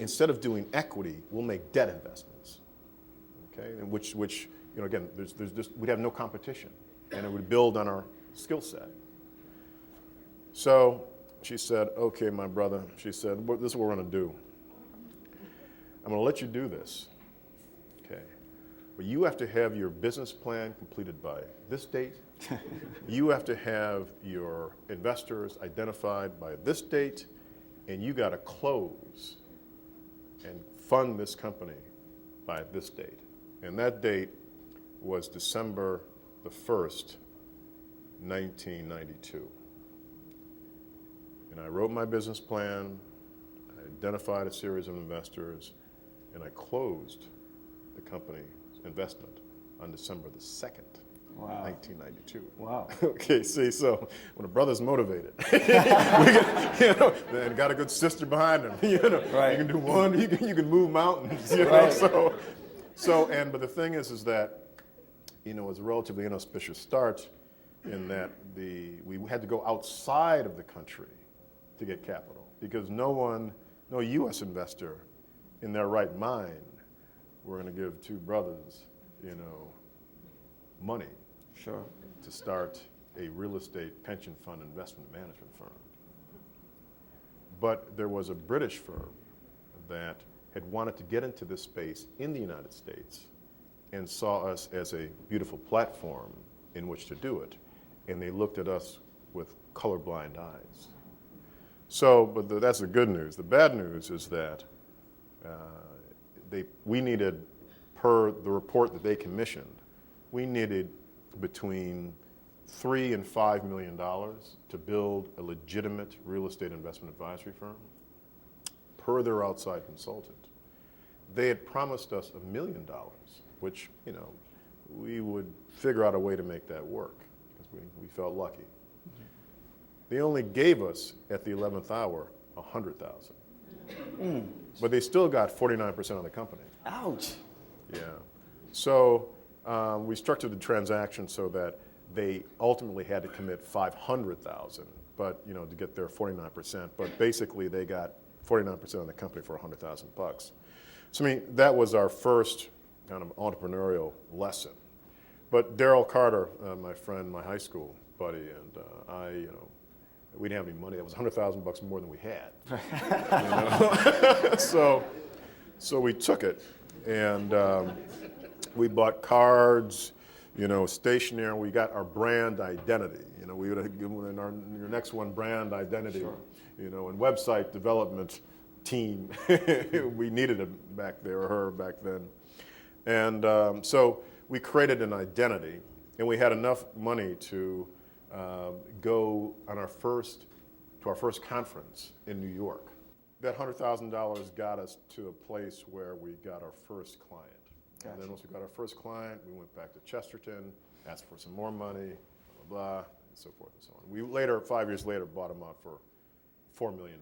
instead of doing equity, we'll make debt investments. Okay, and which again, there's just, we'd have no competition, and it would build on our skill set. So she said, okay, my brother, she said, this is what we're going to do. I'm going to let you do this, okay? But you have to have your business plan completed by this date. You have to have your investors identified by this date, and you got to close and fund this company by this date. And that date was December the 1st, 1992. And I wrote my business plan, I identified a series of investors, and I closed the company's investment on December the 2nd, wow. 1992. Wow. Okay, see, so when a brother's motivated, and got a good sister behind him, right. You can do one, you can move mountains, right. But the thing is that, it was a relatively inauspicious start in that we had to go outside of the country to get capital, because no U.S. investor in their right mind were going to give two brothers, money sure. to start a real estate pension fund investment management firm. But there was a British firm that had wanted to get into this space in the United States and saw us as a beautiful platform in which to do it. And they looked at us with colorblind eyes. So, but that's the good news. The bad news is that we needed, per the report that they commissioned, we needed between $3 and $5 million to build a legitimate real estate investment advisory firm, per their outside consultant. They had promised us $1 million, which, we would figure out a way to make that work, because we felt lucky. Mm-hmm. They only gave us, at the 11th hour, $100,000. But they still got 49% of the company. Ouch. Yeah. So we structured the transaction so that they ultimately had to commit $500,000, but to get their 49%. But basically, they got 49% of the company for $100,000. So that was our first kind of entrepreneurial lesson. But Daryl Carter, my friend, my high school buddy, and I, we didn't have any money. That was $100,000 more than we had. So we took it, and we bought cards, stationery. We got our brand identity. We would have given your next one brand identity, sure. And website development team. We needed it back there, or her back then. And so we created an identity, and we had enough money to go on our first conference in New York. That $100,000 got us to a place where we got our first client. Gotcha. And then once we got our first client, we went back to Chesterton, asked for some more money, blah, blah, blah, and so forth and so on. We later, 5 years later, bought them out for $4 million.